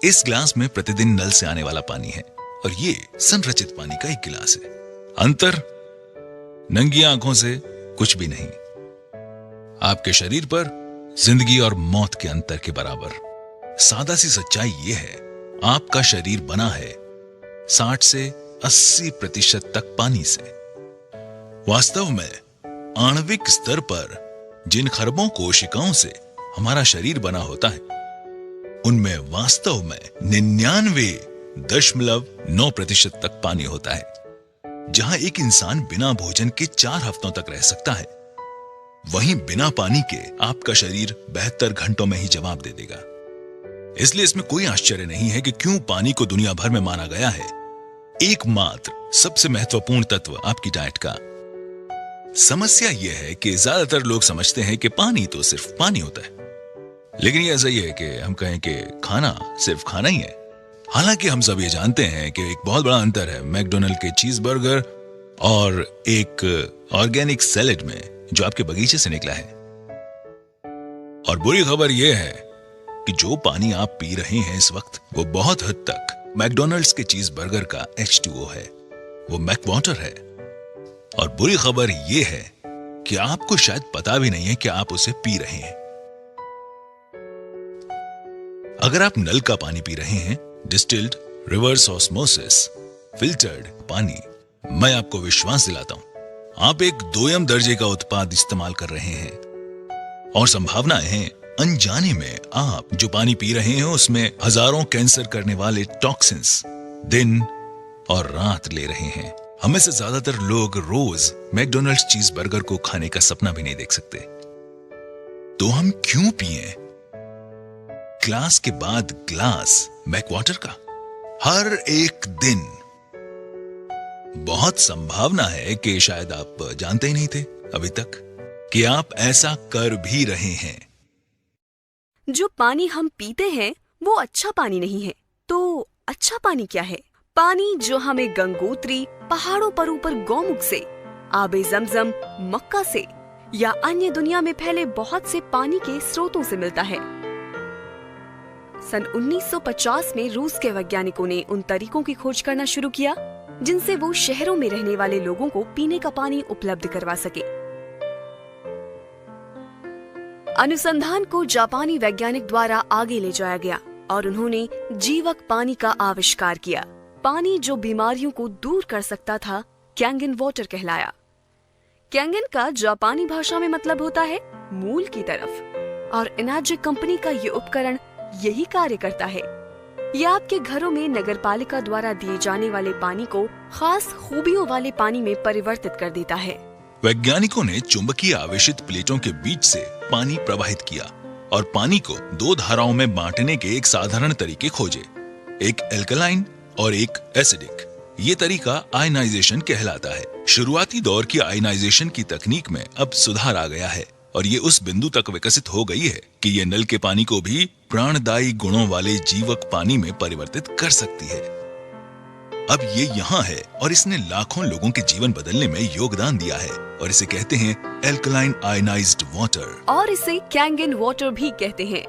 इस ग्लास में प्रतिदिन नल से आने वाला पानी है और ये संरचित पानी का एक गिलास है। अंतर नंगी आंखों से कुछ भी नहीं। आपके शरीर पर जिंदगी और मौत के अंतर के बराबर। सादा सी सच्चाई यह है, आपका शरीर बना है 60 से 80% तक पानी से। वास्तव में आणविक स्तर पर जिन खरबों कोशिकाओं से हमारा शरीर बना होता है, उनमें वास्तव में 99.9% तक पानी होता है। जहां एक इंसान बिना भोजन के 4 हफ्तों तक रह सकता है, वहीं बिना पानी के आपका शरीर 72 घंटों में ही जवाब दे देगा। इसलिए इसमें कोई आश्चर्य नहीं है कि क्यों पानी को दुनिया भर में माना गया है एकमात्र सबसे महत्वपूर्ण तत्व आपकी डाइट का। समस्या यह है कि ज्यादातर लोग समझते हैं कि पानी तो सिर्फ पानी होता है, लेकिन यह ऐसा ही है कि हम कहें कि खाना सिर्फ खाना ही है। हालांकि हम सब ये जानते हैं कि एक बहुत बड़ा अंतर है मैकडोनल्ड के चीज बर्गर और एक ऑर्गेनिक सैलेड में जो आपके बगीचे से निकला है। और बुरी खबर यह है कि जो पानी आप पी रहे हैं इस वक्त, वो बहुत हद तक मैकडोनल्ड्स के चीज बर्गर का H2O है, वो मैकवाटर है। और बुरी खबर यह है कि आपको शायद पता भी नहीं है कि आप उसे पी रहे हैं। अगर आप नल का पानी पी रहे हैं, डिस्टिल्ड, रिवर्स ऑस्मोसिस, फिल्टर्ड पानी, मैं आपको विश्वास दिलाता हूं, आप एक दोयम दर्जे का उत्पाद इस्तेमाल कर रहे हैं। और संभावनाएं हैं अनजाने में आप जो पानी पी रहे हैं उसमें हजारों कैंसर करने वाले टॉक्सिन्स दिन और रात ले रहे हैं। हमें से ज्यादातर लोग रोज मैकडोनल्ड्स चीज बर्गर को खाने का सपना भी नहीं देख सकते। तो हम क्यों पिएं ग्लास के बाद ग्लास मैकवाटर का हर एक दिन? बहुत संभावना है कि शायद आप जानते ही नहीं थे अभी तक कि आप ऐसा कर भी रहे हैं। जो पानी हम पीते हैं वो अच्छा पानी नहीं है, तो अच्छा पानी क्या है? पानी जो हमें गंगोत्री, पहाड़ों पर ऊपर गौमुख से, आबे जमजम, मक्का से या अन्य दुनिया में फैले बहुत से पानी के स्रोतों से मिलता है। सन 1950 में रूस के वैज्ञानिकों ने उन तरीकों की खोज करना शुरू किया जिनसे वो शहरों में रहने वाले लोगों को पीने का पानी उपलब्ध करवा सके। अनुसंधान को जापानी वैज्ञानिक द्वारा आगे ले जाया गया और उन्होंने जीवक पानी का आविष्कार किया। पानी जो बीमारियों को दूर कर सकता था कैंगन वाटर कहलाया। कैंगन का जापानी भाषा में मतलब होता है मूल की तरफ, और एनर्जिक कंपनी का ये उपकरण यही कार्य करता है। यह आपके घरों में नगरपालिका द्वारा दिए जाने वाले पानी को खास खूबियों वाले पानी में परिवर्तित कर देता है। वैज्ञानिकों ने चुंबकीय आवेशित प्लेटों के बीच से पानी प्रवाहित किया और पानी को 2 धाराओं में बांटने के एक साधारण तरीके खोजे, एक एल्कलाइन और एक एसिडिक। ये तरीका आयनाइजेशन कहलाता है। शुरुआती दौर की आयनाइजेशन की तकनीक में अब सुधार आ गया है और ये उस बिंदु तक विकसित हो गई है कि ये नल के पानी को भी प्राणदायी गुणों वाले जीवक पानी में परिवर्तित कर सकती है। अब ये यहाँ है और इसने लाखों लोगों के जीवन बदलने में योगदान दिया है और इसे कहते हैं एल्कलाइन आयनाइज्ड वाटर, और इसे कैंगन वाटर भी कहते हैं।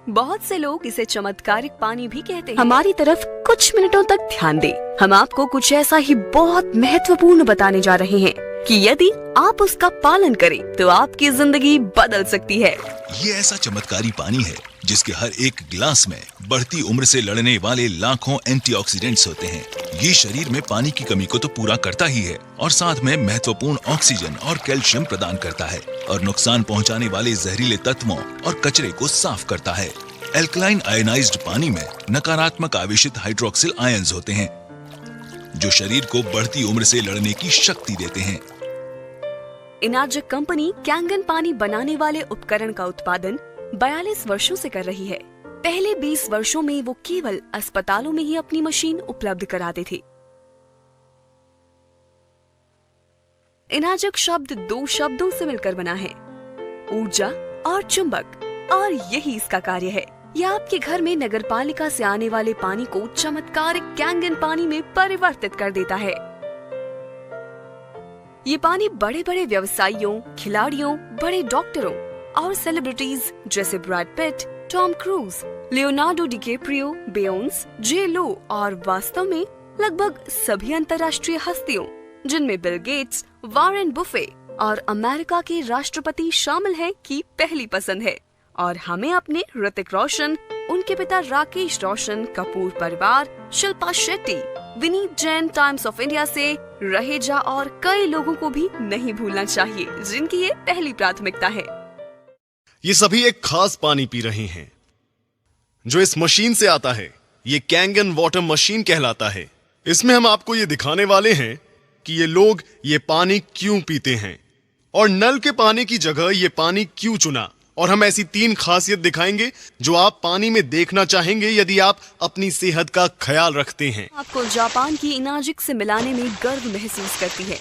बहुत से लोग इसे चमत्कारिक पानी भी कहते हैं। हमारी तरफ कुछ मिनटों तक ध्यान दें। हम आपको कुछ ऐसा ही बहुत महत्वपूर्ण बताने जा रहे हैं कि यदि आप उसका पालन करें तो आपकी जिंदगी बदल सकती है। ये ऐसा चमत्कारी पानी है जिसके हर एक गिलास में बढ़ती उम्र से लड़ने वाले लाखों एंटीऑक्सीडेंट्स होते हैं। ये शरीर में पानी की कमी को तो पूरा करता ही है और साथ में महत्वपूर्ण ऑक्सीजन और कैल्शियम प्रदान करता है और नुकसान पहुंचाने वाले जहरीले तत्वों और कचरे को साफ करता है। एल्कलाइन आयनाइज्ड पानी में नकारात्मक आवेशित हाइड्रोक्सिल आयंस होते हैं जो शरीर को बढ़ती उम्र से लड़ने की शक्ति देते हैं। एनर्जिक कंपनी कैंगन पानी बनाने वाले उपकरण का उत्पादन 42 वर्षों से कर रही है। पहले 20 वर्षों में वो केवल अस्पतालों में ही अपनी मशीन उपलब्ध कराते थे। एनर्जिक शब्द 2 शब्दों से मिलकर बना है, ऊर्जा और चुंबक, और यही इसका कार्य है। यह आपके घर में नगरपालिका से आने वाले पानी को चमत्कारिक कैंगन पानी में परिवर्तित कर देता है। ये पानी बड़े बड़े व्यवसायियों, खिलाड़ियों, बड़े डॉक्टरों और सेलिब्रिटीज जैसे Brad Pitt, Tom Cruise, Leonardo DiCaprio, Beyonce, J Lo और वास्तव में लगभग सभी अंतर्राष्ट्रीय हस्तियों जिनमें बिल गेट्स, वॉरेन बुफे और अमेरिका के राष्ट्रपति शामिल हैं की पहली पसंद है। और हमें अपने ऋतिक रोशन, उनके पिता राकेश रोशन, कपूर परिवार, Shilpa Shetty, Vineet Jain times of India से, रहेजा और कई लोगों को भी नहीं भूलना चाहिए जिनकी ये पहली प्राथमिकता है। ये सभी एक खास पानी पी रहे हैं जो इस मशीन से आता है। ये कैंगन वाटर मशीन कहलाता है। इसमें हम आपको ये दिखाने वाले हैं कि ये लोग ये पानी क्यों पीते हैं और नल के पानी की जगह ये पानी क्यों चुना। और हम ऐसी 3 खासियत दिखाएंगे जो आप पानी में देखना चाहेंगे यदि आप अपनी सेहत का ख्याल रखते हैं। आपको जापान की इनाजिक से मिलाने में गर्व महसूस करती है,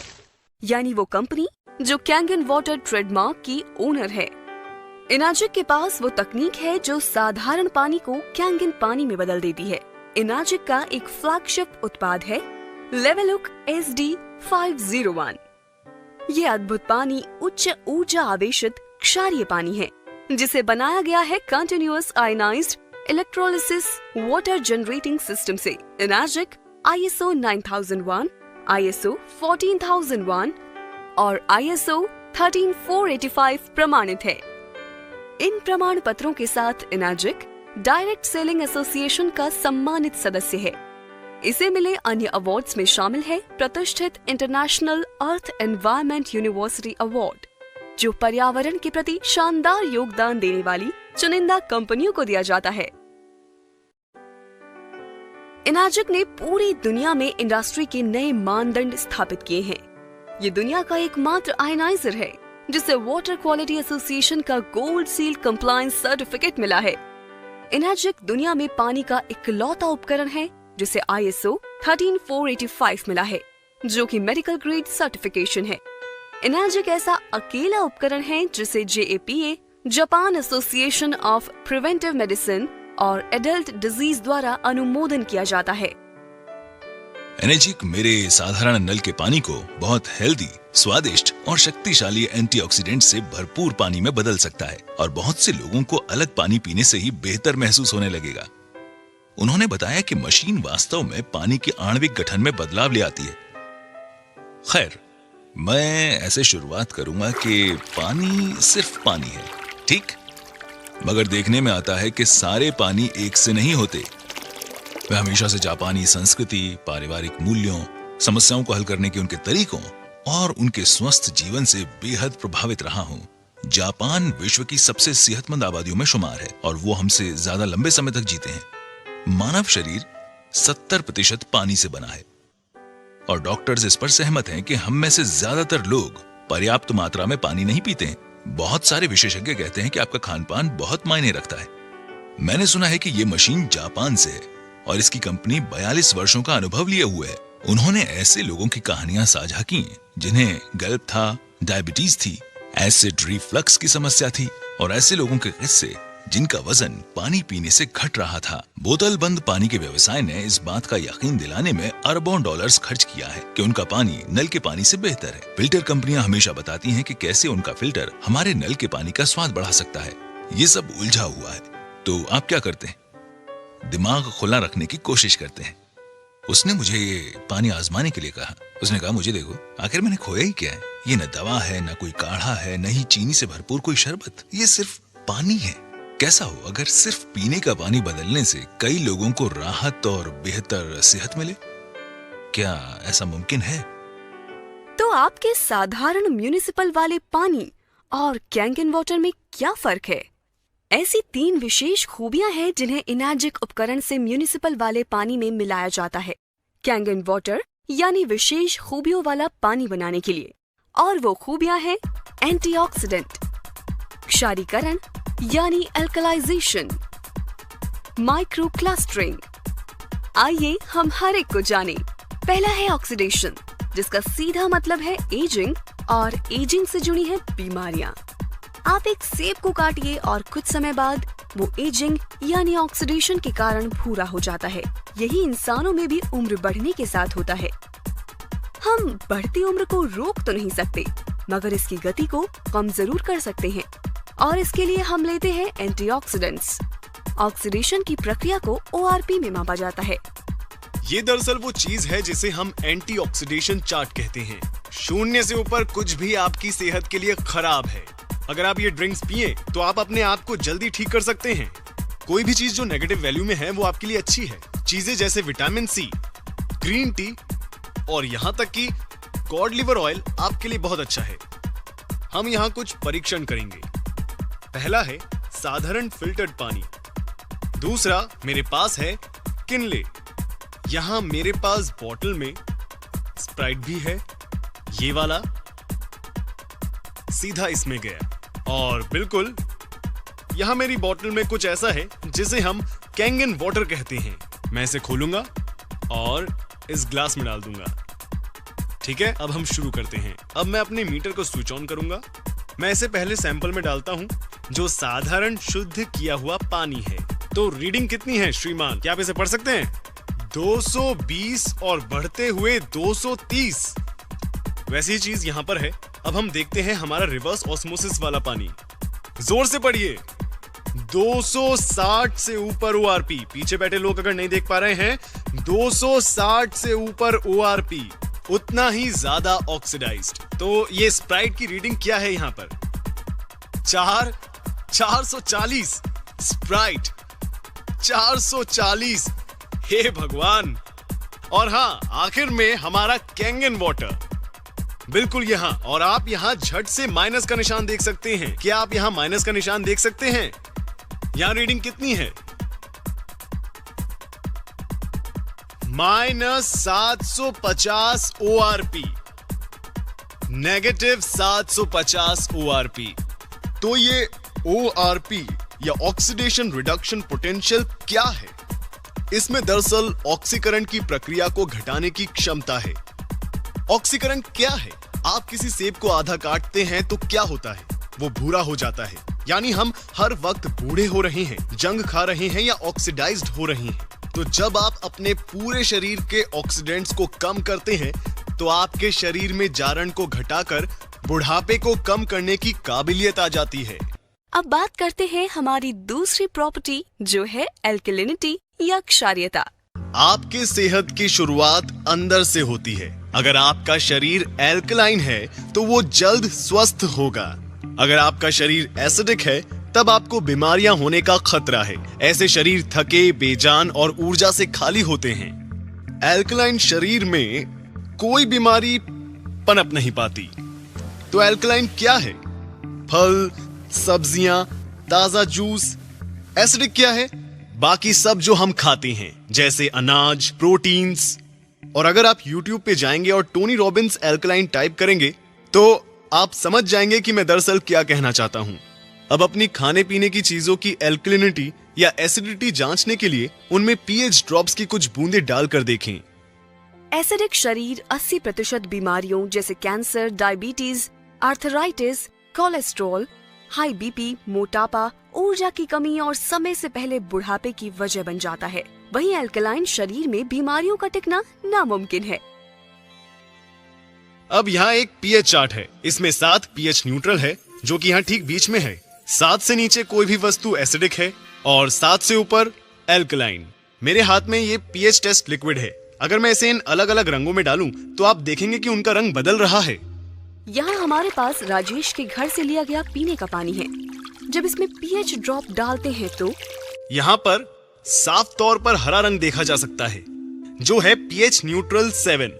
यानी वो कंपनी जो कैंगन वाटर ट्रेडमार्क की ओनर है। इनाजिक के पास वो तकनीक है जो साधारण पानी को कैंगन पानी में बदल देती है। इनाजिक का एक फ्लैगशिप उत्पाद है लेवलुक SD501। ये अद्भुत पानी उच्च ऊर्जा आवेशित क्षारीय पानी है जिसे बनाया गया है continuous ionised electrolysis water generating system से। इनाजिक ISO 9001, ISO 14001 और ISO 13485 प्रमाणित है। इन प्रमाण पत्रों के साथ इनाजिक डायरेक्ट सेलिंग एसोसिएशन का सम्मानित सदस्य है। इसे मिले अन्य अवार्ड्स में शामिल है प्रतिष्ठित इंटरनेशनल अर्थ एनवायरनमेंट यूनिवर्सिटी अवार्ड, जो पर्यावरण के प्रति शानदार योगदान देने वाली चुनिंदा कंपनियों को दिया जाता है। इनाजिक ने पूरी दुनिया में इंडस्ट्री के नए मानदंड स्थापित किए हैं। ये दुनिया का एकमात्र आयनाइजर है जिसे वाटर क्वालिटी एसोसिएशन का गोल्ड सील कंप्लायंस सर्टिफिकेट मिला है। इनाजिक दुनिया में पानी का इकलौता उपकरण है जिसे ISO 13485 मिला है, जो कि मेडिकल ग्रेड सर्टिफिकेशन है। इनाजिक ऐसा अकेला उपकरण है जिसे JAPA, Japan association of preventive medicine और एडल्ट डिजीज द्वारा अनुमोदन किया जाता है। एनर्जिक मेरे साधारण नल के पानी को बहुत हेल्दी, स्वादिष्ट और शक्तिशाली एंटीऑक्सीडेंट से भरपूर पानी में बदल सकता है और बहुत से लोगों को अलग पानी पीने से ही बेहतर महसूस होने लगेगा। उन्होंने बताया कि मशीन वास्तव में पानी के आणविक गठन में बदलाव ले आती है। खैर, मैं ऐसे शुरुआत करूंगा कि पानी सिर्फ पानी है, ठीक? मगर देखने में आता है कि सारे पानी एक से नहीं होते। मैं हमेशा से जापानी संस्कृति, पारिवारिक मूल्यों, समस्याओं को हल करने के उनके तरीकों और उनके स्वस्थ जीवन से बेहद प्रभावित रहा हूं। जापान विश्व की सबसे सेहतमंद आबादियों में शुमार है और वो हमसे ज्यादा लंबे समय तक जीते हैं। मानव शरीर 70% पानी से बना है और डॉक्टर्स इस पर सहमत हैं कि हम में से ज्यादातर लोग पर्याप्त मात्रा में पानी नहीं पीते हैं। बहुत सारे विशेषज्ञ कहते हैं कि आपका खानपान बहुत मायने रखता है। मैंने सुना है कि ये मशीन जापान से है और इसकी कंपनी 42 वर्षों का अनुभव लिए हुए है। उन्होंने ऐसे लोगों की कहानियां साझा की जिन्हें गल्प था, डायबिटीज थी, एसिड रिफ्लक्स की समस्या थी और ऐसे लोगों के किस्से जिनका वजन पानी पीने से घट रहा था। बोतल बंद पानी के व्यवसाय ने इस बात का यकीन दिलाने में अरबों डॉलर्स खर्च किया है कि उनका पानी नल के पानी से बेहतर है। फिल्टर कंपनियां हमेशा बताती हैं कि कैसे उनका फिल्टर हमारे नल के पानी का स्वाद बढ़ा सकता है। ये सब उलझा हुआ है। तो आप क्या करते हैं? दिमाग खुला रखने की कोशिश करते हैं। उसने मुझे ये पानी आजमाने के लिए कहा। उसने कहा, मुझे देखो, आखिर मैंने खोया ही क्या है? ये न दवा है, न कोई काढ़ा है, न ही चीनी से भरपूर कोई शरबत। ये सिर्फ पानी है। कैसा हो अगर सिर्फ पीने का पानी बदलने से कई लोगों को राहत और बेहतर सेहत मिले? क्या ऐसा मुमकिन है? तो आपके साधारण म्युनिसिपल वाले पानी और कैंगन वाटर में क्या फर्क है? ऐसी 3 विशेष खूबियां हैं जिन्हें इनाजिक उपकरण से म्युनिसिपल वाले पानी में मिलाया जाता है कैंगन वाटर यानी विशेष खूबियों वाला पानी बनाने के लिए। और वो खूबियां हैं एंटीऑक्सीडेंट, क्षारीकरण यानी अल्कलाइजेशन, माइक्रो क्लस्टरिंग। आइए हम हर एक को जाने। पहला है ऑक्सीडेशन, जिसका सीधा मतलब है एजिंग और एजिंग से जुड़ी है बीमारियां। आप एक सेब को काटिए और कुछ समय बाद वो एजिंग यानी ऑक्सीडेशन के कारण भूरा हो जाता है। यही इंसानों में भी उम्र बढ़ने के साथ होता है। हम बढ़ती उम्र को रोक तो नहीं सकते, मगर इसकी गति को कम जरूर कर सकते हैं और इसके लिए हम लेते हैं एंटीऑक्सीडेंट्स। ऑक्सीडेशन की प्रक्रिया को ORP में मापा जाता है। ये दरअसल वो चीज है जिसे हम एंटी ऑक्सीडेशन चार्ट कहते हैं। 0 से ऊपर कुछ भी आपकी सेहत के लिए खराब है। अगर आप ये ड्रिंक्स पिए तो आप अपने आप को जल्दी ठीक कर सकते हैं। कोई भी चीज जो नेगेटिव वैल्यू में है वो आपके लिए अच्छी है। चीजें जैसे विटामिन सी, ग्रीन टी और यहाँ तक कि कॉड लिवर ऑयल आपके लिए बहुत अच्छा है। हम यहाँ कुछ परीक्षण करेंगे। पहला है साधारण फिल्टर्ड पानी। दूसरा मेरे पास है किनले। यहाँ मेरे पास बॉटल में स्प्राइट भी है, ये वाला सीधा इसमें गया। और बिल्कुल यहाँ मेरी बॉटल में कुछ ऐसा है जिसे हम कैंगन वाटर कहते हैं। मैं इसे खोलूंगा और इस ग्लास में डाल दूंगा। ठीक है, अब हम शुरू करते हैं। अब मैं अपने मीटर को स्विच ऑन करूंगा। मैं इसे पहले सैंपल में डालता हूं जो साधारण शुद्ध किया हुआ पानी है। तो रीडिंग कितनी है श्रीमान, क्या आप इसे पढ़ सकते हैं? 220 और बढ़ते हुए 230। वैसी चीज यहां पर है। अब हम देखते हैं हमारा रिवर्स ऑस्मोसिस वाला पानी। जोर से पढ़िए। 260 से ऊपर ORP। पीछे बैठे लोग अगर नहीं देख पा रहे हैं, 260 से ऊपर ORP, उतना ही ज्यादा ऑक्सीडाइज्ड। तो ये स्प्राइट की रीडिंग क्या है यहां पर? 440 स्प्राइट 440। हे भगवान। और हाँ, आखिर में हमारा कैंगन वाटर बिल्कुल यहाँ। और आप यहाँ झट से माइनस का निशान देख सकते हैं। क्या आप यहाँ माइनस का निशान देख सकते हैं? यहाँ रीडिंग कितनी है? -750 ORP, नेगेटिव 750 ORP। तो ये ORP या ऑक्सीडेशन रिडक्शन पोटेंशियल क्या है? इसमें दरअसल ऑक्सीकरण की प्रक्रिया को घटाने की क्षमता है। ऑक्सीकरण क्या है? आप किसी सेब को आधा काटते हैं तो क्या होता है? वो भूरा हो जाता है। यानी हम हर वक्त बूढ़े हो रहे हैं, जंग खा रहे हैं या ऑक्सीडाइज्ड हो रहे हैं। तो जब आप अपने पूरे शरीर के ऑक्सीडेंट्स को कम करते हैं तो आपके शरीर में जारण को घटाकर बुढ़ापे को कम करने की काबिलियत आ जाती है। अब बात करते हैं हमारी दूसरी प्रॉपर्टी जो है एल्कलिनिटी या क्षारीयता। आपके सेहत की शुरुआत अंदर से होती है। अगर आपका शरीर एल्कलाइन है तो वो जल्द स्वस्थ होगा। अगर आपका शरीर एसिडिक है तब आपको बीमारियां होने का खतरा है। ऐसे शरीर थके, बेजान और ऊर्जा से खाली होते हैं। एल्कलाइन शरीर में कोई बीमारी पनप नहीं पाती। तो एल्कलाइन क्या है? फल, सब्जियां, ताजा जूस। एसिडिक क्या है? बाकी सब जो हम खाते हैं जैसे अनाज, प्रोटीन्स। और अगर आप YouTube पे जाएंगे और टोनी रॉबिन्स एल्कलाइन टाइप करेंगे तो आप समझ जाएंगे कि मैं दरअसल क्या कहना चाहता हूं। अब अपनी खाने पीने की चीजों की एल्कलिनिटी या एसिडिटी जांचने के लिए उनमें pH ड्रॉप्स की कुछ बूंदें डालकर देखें। एसिडिक शरीर 80% बीमारियों जैसे cancer, diabetes, arthritis, cholesterol, high BP, मोटापा, ऊर्जा की कमी और समय से पहले बुढ़ापे की वजह बन जाता है। वहीं एल्कलाइन शरीर में बीमारियों का टिकना नामुमकिन है। अब यहाँ एक pH चार्ट है। इसमें 7 pH न्यूट्रल है जो कि यहाँ ठीक बीच में है। 7 से नीचे कोई भी वस्तु एसिडिक है और 7 से ऊपर एल्कलाइन। मेरे हाथ में ये pH टेस्ट लिक्विड है। अगर मैं इसे इन अलग अलग रंगों में डालूं तो आप देखेंगे कि उनका रंग बदल रहा है। यहाँ हमारे पास राजेश के घर से लिया गया पीने का पानी है। जब इसमें pH ड्रॉप डालते हैं तो यहाँ पर साफ तौर पर हरा रंग देखा जा सकता है जो है pH न्यूट्रल 7,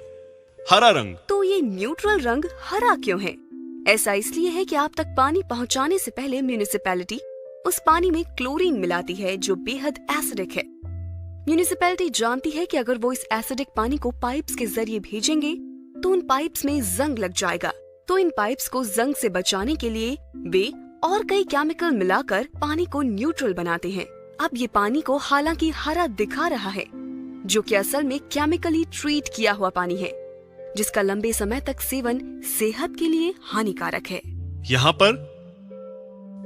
हरा रंग। तो ये न्यूट्रल रंग हरा क्यों है? ऐसा इसलिए है कि आप तक पानी पहुंचाने से पहले म्युनिसिपैलिटी उस पानी में क्लोरीन मिलाती है जो बेहद एसिडिक है। म्युनिसिपैलिटी जानती है कि अगर वो इस एसिडिक पानी को पाइप्स के जरिए भेजेंगे तो उन पाइप्स में जंग लग जाएगा। तो इन पाइप्स को जंग से बचाने के लिए वे और कई केमिकल मिलाकर पानी को न्यूट्रल बनाते हैं। अब ये पानी को हालांकि हरा दिखा रहा है जो कि असल में केमिकली ट्रीट किया हुआ पानी है जिसका लंबे समय तक सेवन सेहत के लिए हानिकारक है। यहाँ पर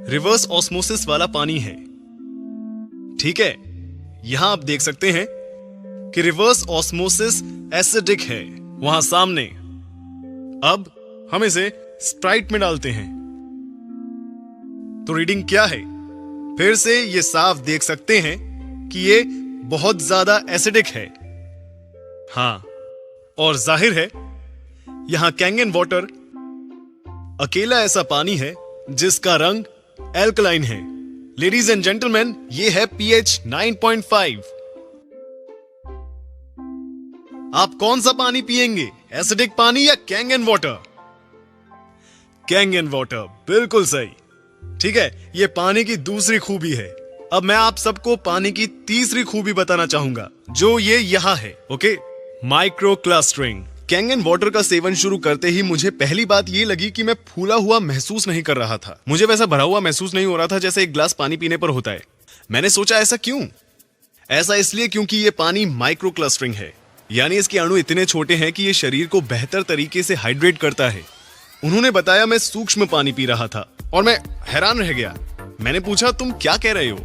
रिवर्स ऑस्मोसिस वाला पानी है। ठीक है, यहाँ आप देख सकते हैं कि रिवर्स ऑस्मोसिस एसिडिक है वहां सामने। अब हम इसे स्प्राइट में डालते हैं तो रीडिंग क्या है? फिर से ये साफ देख सकते हैं कि ये बहुत ज्यादा एसिडिक है। हाँ, और जाहिर है यहां कैंगन वाटर अकेला ऐसा पानी है जिसका रंग एल्कलाइन है। लेडीज एंड जेंटलमैन, ये है पीएच 9.5। आप कौन सा पानी पिएंगे, एसिडिक पानी या कैंगन वाटर? कैंगन वाटर, बिल्कुल सही। ठीक है, ये पानी की दूसरी खूबी है। अब मैं आप सबको पानी की तीसरी खूबी बताना चाहूंगा, जो ये यहां है। Okay, micro clustering. Kangen water का सेवन शुरू करते ही मुझे पहली बात ये लगी कि मैं फूला हुआ महसूस नहीं कर रहा था। मुझे वैसा भरा हुआ महसूस नहीं हो रहा था जैसे एक ग्लास पानी पीने पर होता है। मैंने सोचा ऐसा क्यों? ऐसा इसलिए क्योंकि ये पानी माइक्रो क्लस्टरिंग है, यानी इसके अणु इतने छोटे हैं कि ये शरीर को बेहतर तरीके से हाइड्रेट करता है। उन्होंने बताया मैं सूक्ष्म पानी पी रहा था और मैं हैरान रह गया। मैंने पूछा, तुम क्या कह रहे हो?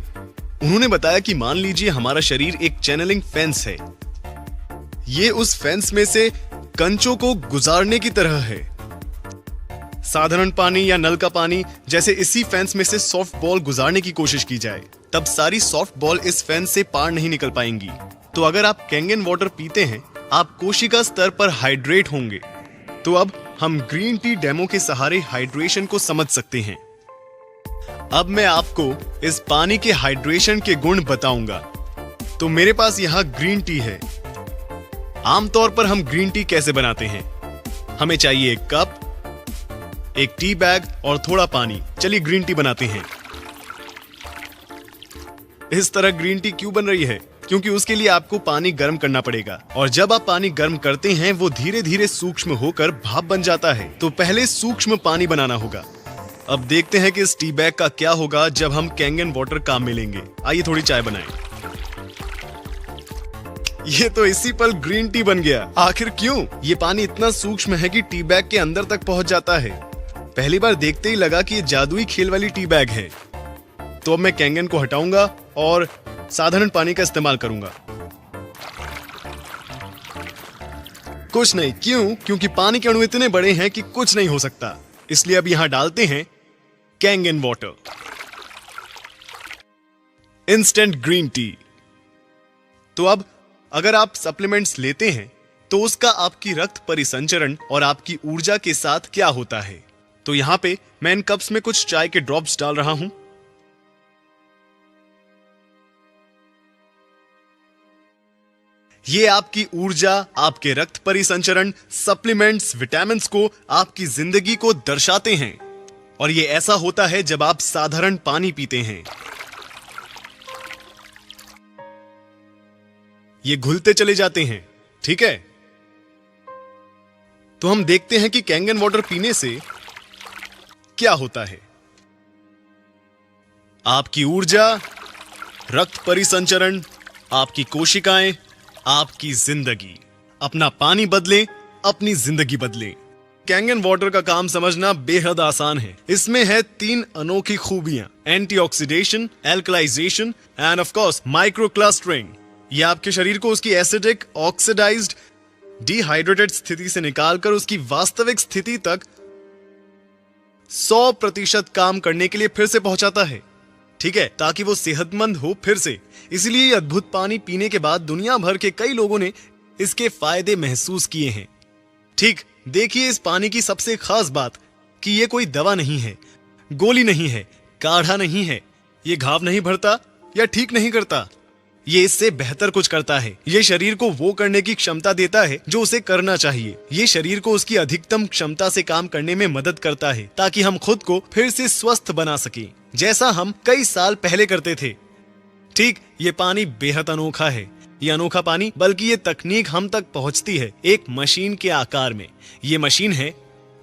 उन्होंने बताया कि मान लीजिए हमारा शरीर एक चैनलिंग फेंस है। ये उस फेंस में से कंचों को गुजारने की तरह है। साधारण पानी या नल का पानी जैसे इसी फेंस में से सॉफ्ट बॉल गुजारने की कोशिश की जाए, तब सारी सॉफ्ट बॉल इस फेंस से पार नहीं निकल पाएंगी। तो अगर आप कैंगन वाटर पीते हैं, आप कोशिका स्तर पर हाइड्रेट होंगे। तो अब हम ग्रीन टी डेमो के सहारे हाइड्रेशन को समझ सकते हैं। अब मैं आपको इस पानी के हाइड्रेशन के गुण बताऊंगा। तो मेरे पास यहां ग्रीन टी है। आमतौर पर हम ग्रीन टी कैसे बनाते हैं? हमें चाहिए एक कप, एक टी बैग और थोड़ा पानी। चलिए ग्रीन टी बनाते हैं। इस तरह ग्रीन टी क्यों बन रही है? क्योंकि उसके लिए आपको पानी गर्म करना पड़ेगा, और जब आप पानी गर्म करते हैं वो धीरे धीरे सूक्ष्म होकर भाप बन जाता है। तो पहले सूक्ष्म पानी बनाना होगा। अब देखते हैं कि इस टी बैग का क्या होगा जब हम कैंगन वाटर काम में लेंगे। आइए थोड़ी चाय बनाएं। ये तो इसी पल ग्रीन टी बन गया। आखिर क्यों? ये पानी इतना सूक्ष्म है कि टी बैग के अंदर तक पहुंच जाता है। पहली बार देखते ही लगा कि ये जादुई खेल वाली टी बैग है। तो अब मैं कैंगन को हटाऊंगा और साधारण पानी का इस्तेमाल करूंगा। कुछ नहीं। क्यों? क्योंकि पानी के अणु इतने बड़े हैं कि कुछ नहीं हो सकता। इसलिए अब यहां डालते हैं Kangen water. Instant green tea. तो अब अगर आप सप्लीमेंट्स लेते हैं तो उसका आपकी रक्त परिसंचरण और आपकी ऊर्जा के साथ क्या होता है? तो यहां पे मैं इन कप्स में कुछ चाय के ड्रॉप्स डाल रहा हूं। ये आपकी ऊर्जा, आपके रक्त परिसंचरण, सप्लीमेंट्स, विटामिन्स को, आपकी जिंदगी को दर्शाते हैं। और ये ऐसा होता है जब आप साधारण पानी पीते हैं। ये घुलते चले जाते हैं। ठीक है, तो हम देखते हैं कि कैंगन वाटर पीने से क्या होता है। आपकी ऊर्जा, रक्त परिसंचरण, आपकी कोशिकाएं, आपकी जिंदगी। अपना पानी बदलें, अपनी जिंदगी बदलें। कैंगन वाटर का काम समझना बेहद आसान है। इसमें है 3 अनोखी खूबियां: antioxidation, alkalisation end of course micro clustering. यह आपके शरीर को उसकी एसिडिक, ऑक्सीडाइज्ड, डिहाइड्रेटेड स्थिति से निकालकर उसकी वास्तविक स्थिति तक 100% काम करने के लिए फिर से पहुंचाता है। ठीक है, ताकि वो सेहतमंद हो फिर से। इसलिए ये अद्भुत पानी पीने के बाद दुनिया भर के कई लोगों ने इसके फायदे महसूस किए हैं। ठीक, देखिए इस पानी की सबसे खास बात कि ये कोई दवा नहीं है, गोली नहीं है, काढ़ा नहीं है। ये घाव नहीं भरता या ठीक नहीं करता। ये इससे बेहतर कुछ करता है। ये शरीर को वो करने की क्षमता देता है जो उसे करना चाहिए। ये शरीर को उसकी अधिकतम क्षमता से काम करने में मदद करता है, ताकि हम खुद को फिर से स्वस्थ बना सकें, जैसा हम कई साल पहले करते थे। ठीक, ये पानी बेहद अनोखा है। ये अनोखा पानी, बल्कि ये तकनीक हम तक पहुंचती है एक मशीन के आकार में। ये मशीन है,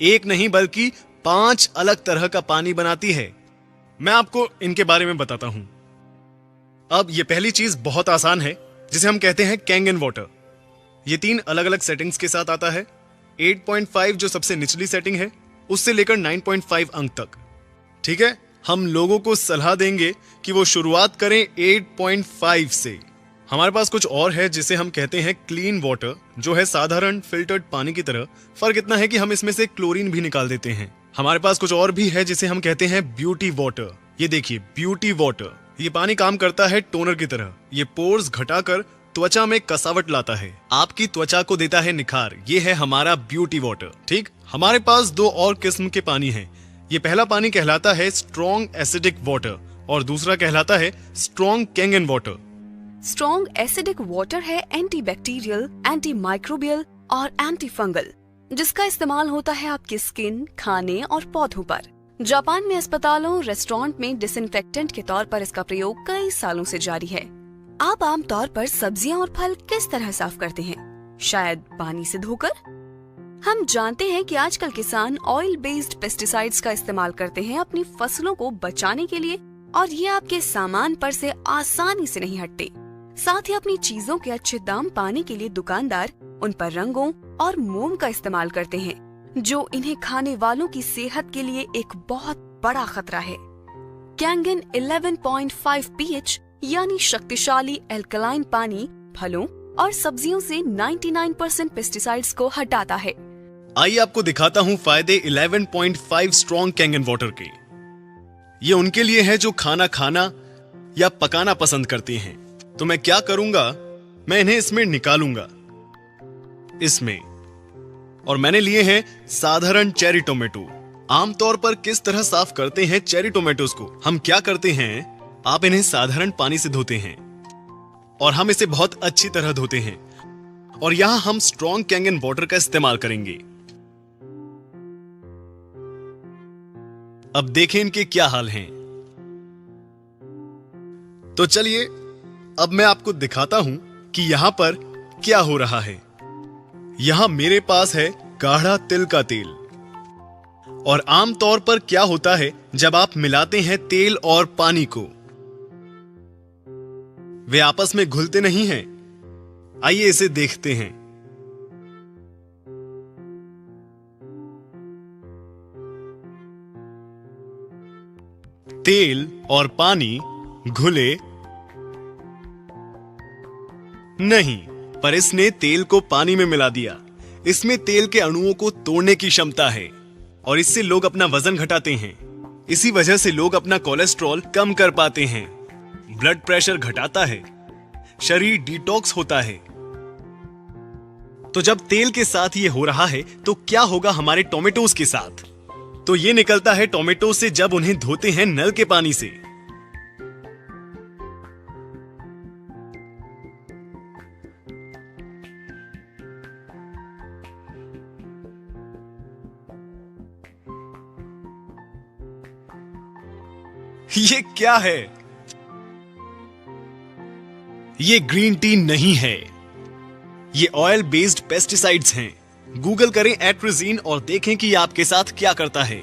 एक नहीं बल्कि 5 अलग तरह का पानी बनाती है। मैं आपको इनके बारे में बताता हूं। अब ये पहली चीज बहुत आसान है, जिसे हम कहते हैं कैंगन वाटर। ये 3 अलग अलग सेटिंग्स के साथ आता है। 8.5 जो सबसे निचली सेटिंग है, उससे लेकर 9.5 अंक तक। ठीक है, हम लोगों को सलाह देंगे कि वो शुरुआत करें 8.5 से। हमारे पास कुछ और है जिसे हम कहते हैं क्लीन वाटर, जो है साधारण फिल्टर्ड पानी की तरह। फर्क इतना है कि हम इसमें से क्लोरीन भी निकाल देते हैं। हमारे पास कुछ और भी है जिसे हम कहते हैं ब्यूटी वाटर। ये देखिए ब्यूटी वाटर, ये पानी काम करता है टोनर की तरह। ये पोर्स घटाकर त्वचा में कसावट लाता है, आपकी त्वचा को देता है निखार। ये है हमारा ब्यूटी वाटर। ठीक, हमारे पास दो और किस्म के पानी हैं। ये पहला पानी कहलाता है स्ट्रॉन्ग एसिडिक वाटर और दूसरा कहलाता है strong Kangen water. Strong acidic water है एंटीबैक्टीरियल, एंटी माइक्रोबियल और एंटी फंगल, जिसका इस्तेमाल होता है आपकी स्किन, खाने और पौधों पर। जापान में अस्पतालों, रेस्टोरेंट में डिसइंफेक्टेंट के तौर पर इसका प्रयोग कई सालों से जारी है। आप आमतौर पर सब्जियां और फल किस तरह साफ करते हैं? शायद पानी से धोकर। हम जानते हैं कि आजकल किसान ऑयल बेस्ड पेस्टिसाइड्स का इस्तेमाल करते हैं अपनी फसलों को बचाने के लिए, और ये आपके सामान पर से आसानी से नहीं हटते। साथ ही अपनी चीजों के अच्छे दाम पाने के लिए दुकानदार उन पर रंगों और मोम का इस्तेमाल करते हैं, जो इन्हें खाने वालों की सेहत के लिए एक बहुत बड़ा खतरा है। कैंगन 11.5 pH यानी शक्तिशाली एल्कलाइन पानी फलों और सब्जियों से 99% पेस्टिसाइड्स को हटाता है। आइए आपको दिखाता हूँ फायदे 11.5 स्ट्रॉन्ग कैंगन वाटर के। ये उनके लिए है जो खाना खाना या पकाना पसंद करते हैं। तो मैं क्या करूंगा, मैं इन्हें इसमें निकालूंगा, इसमें। और मैंने लिए हैं साधारण चेरी टोमेटो। आमतौर पर किस तरह साफ करते हैं चेरी टोमेटोज को? हम क्या करते हैं, आप इन्हें साधारण पानी से धोते हैं और हम इसे बहुत अच्छी तरह धोते हैं। और यहां हम स्ट्रॉन्ग कैंगन वाटर का इस्तेमाल करेंगे। अब देखें इनके क्या हाल हैं। तो चलिए अब मैं आपको दिखाता हूं कि यहां पर क्या हो रहा है। यहां मेरे पास है गाढ़ा तिल का तेल। और आमतौर पर क्या होता है जब आप मिलाते हैं तेल और पानी को, वे आपस में घुलते नहीं हैं। आइए इसे देखते हैं। तेल और पानी घुले नहीं, पर इसने तेल को पानी में मिला दिया। इसमें तेल के अणुओं को तोड़ने की क्षमता है और इससे लोग अपना वजन घटाते हैं। इसी वजह से लोग अपना कोलेस्ट्रॉल कम कर पाते हैं, ब्लड प्रेशर घटाता है, शरीर डिटॉक्स होता है। तो जब तेल के साथ ये हो रहा है तो क्या होगा हमारे टोमेटोज के साथ? तो ये निकलता है टोमेटो से जब उन्हें धोते हैं नल के पानी से। ये क्या है? ये ग्रीन टी नहीं है, ये ऑयल बेस्ड पेस्टिसाइड्स हैं। गूगल करें एट्रिजीन और देखें कि ये आपके साथ क्या करता है।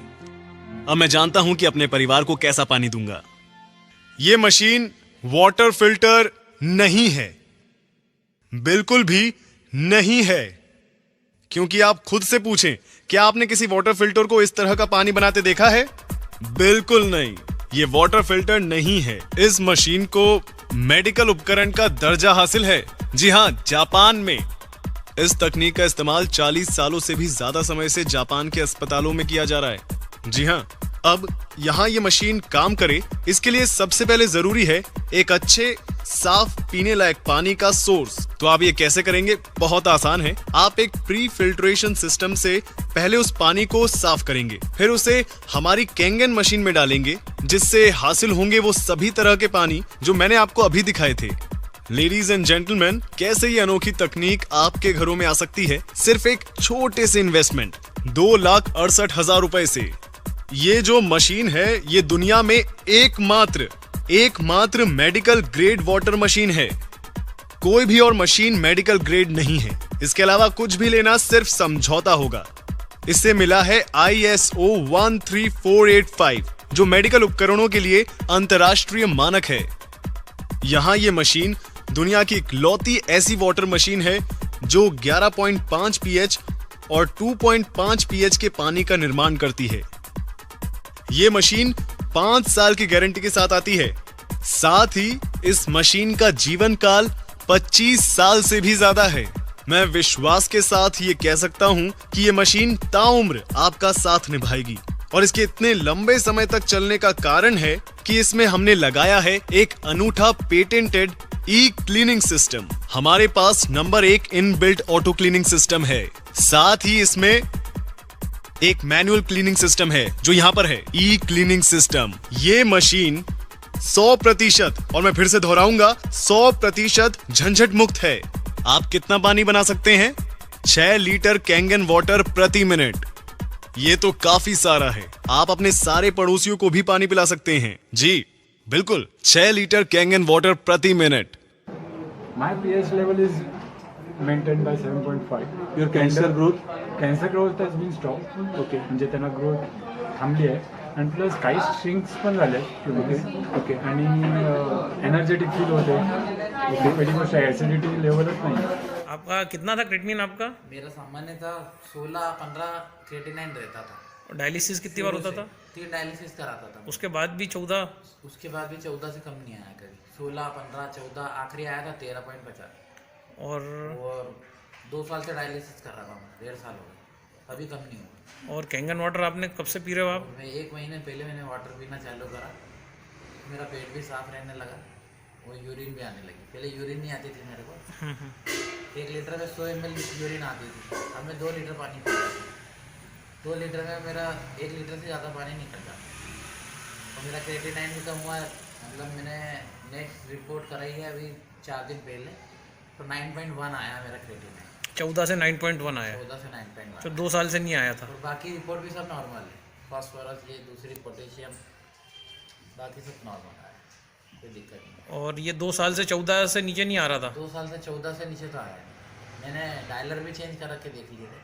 अब मैं जानता हूं कि अपने परिवार को कैसा पानी दूंगा। ये मशीन वाटर फिल्टर नहीं है, बिल्कुल भी नहीं है। क्योंकि आप खुद से पूछें, क्या आपने किसी वाटर फिल्टर को इस तरह का पानी बनाते देखा है? बिल्कुल नहीं, ये वाटर फिल्टर नहीं है। इस मशीन को मेडिकल उपकरण का दर्जा हासिल है। जी हां, जापान में इस तकनीक का इस्तेमाल 40 सालों से भी ज्यादा समय से जापान के अस्पतालों में किया जा रहा है। जी हां, अब यहां ये मशीन काम करे, इसके लिए सबसे पहले जरूरी है एक अच्छे साफ पीने लायक पानी का सोर्स। तो आप ये कैसे करेंगे? बहुत आसान है। आप एक प्री फिल्ट्रेशन सिस्टम से पहले उस पानी को साफ करेंगे, फिर उसे हमारी कैंगन मशीन में डालेंगे, जिससे हासिल होंगे वो सभी तरह के पानी जो मैंने आपको अभी दिखाए थे। लेडीज एंड जेंटलमैन, कैसे ये अनोखी तकनीक आपके घरों में आ सकती है सिर्फ एक छोटे से इन्वेस्टमेंट 2,68,000 रुपए से। ये जो मशीन है ये दुनिया में एकमात्र मेडिकल ग्रेड वाटर मशीन है। कोई भी और मशीन मेडिकल ग्रेड नहीं है। इसके अलावा कुछ भी लेना सिर्फ समझौता होगा। इससे मिला है ISO 13485, जो मेडिकल उपकरणों के लिए अंतरराष्ट्रीय मानक है। यहां ये मशीन दुनिया की इकलौती ऐसी वाटर मशीन है जो 11.5 pH और 2.5 pH के पानी का निर्माण करती है। ये मशीन 5 साल की गारंटी के साथ आती है। साथ ही इस मशीन का जीवन काल 25 साल से भी ज्यादा है। मैं विश्वास के साथ ये कह सकता हूं कि ये मशीन ताउम्र आपका साथ निभाएगी। और इसके इतने लंबे समय तक चलने का कारण है जबकि इसमें हमने लगाया है एक अनूठा पेटेंटेड ई क्लीनिंग सिस्टम। हमारे पास number 1 inbuilt auto cleaning system है, साथ ही इसमें एक मैनुअल क्लीनिंग सिस्टम है जो यहाँ पर है, ई क्लीनिंग सिस्टम। ये मशीन 100%, और मैं फिर से दोहराऊंगा, 100% झंझट मुक्त है। आप कितना पानी बना सकते हैं? 6 लीटर कैंगन वाटर प्रति मिनट। ये तो काफी सारा है। आप अपने सारे पड़ोसियों को भी पानी पिला सकते हैं। जी बिल्कुल, 6 लीटर कैंगन वाटर प्रति minute. My pH level is maintained by 7.5. Your cancer growth? Cancer growth has been stopped. Okay. म्हणजे त्यांना ग्रोथ थांबली आहे आणि प्लस काही श्रिंक्स पण झाले ओके आणि एनर्जेटिक फील होते ओके. पहिली गोष्ट ॲसिडिटी लेवलच नाही. आपका कितना था क्रेटिनिन आपका? मेरा सामान्य था 16-15 क्रेटिनाइन रहता था। और डायलिसिस कितनी बार होता था? 3 डायलिसिस कराता था। उसके बाद भी 14? उसके बाद भी 14 से कम नहीं आया कभी। 16, 15, 14 आखिरी आया था 13.50। और 2 साल से डायलिसिस कर रहा था मैं, 1.5 साल हो गए, अभी कम नहीं हुआ। और कैंगन वाटर आपने कब से पी रहे हो आप? मैं 1 महीने पहले मैंने वाटर पीना चालू करा, मेरा पेट भी साफ रहने लगा और यूरिन भी आने लगी। पहले यूरिन नहीं आती थी मेरे को, 1 लीटर में 100 ml यूरिन आती थी, अब मैं 2 लीटर पानी पीता हूँ। 2 लीटर में मेरा 1 लीटर से ज़्यादा पानी निकलता और मेरा क्रेटिनाइन भी कम हुआ है। मतलब मैंने नेक्स्ट रिपोर्ट कराई है अभी 4 दिन पहले, तो 9.1 आया मेरा क्रेटिनाइन। 14 से 9.1 आया? 14 से 9.1। तो 2 साल से नहीं आया था? और बाकी रिपोर्ट भी सब नॉर्मल है, फास्फोरस ये दूसरी पोटेशियम बाकी सब नॉर्मल आया, कोई दिक्कत नहीं। और ये 2 साल से 14 से नीचे नहीं आ रहा था? 2 साल से 14 से नीचे तो आया नहीं। मैंने डायलर भी चेंज करा के देख लिए थे,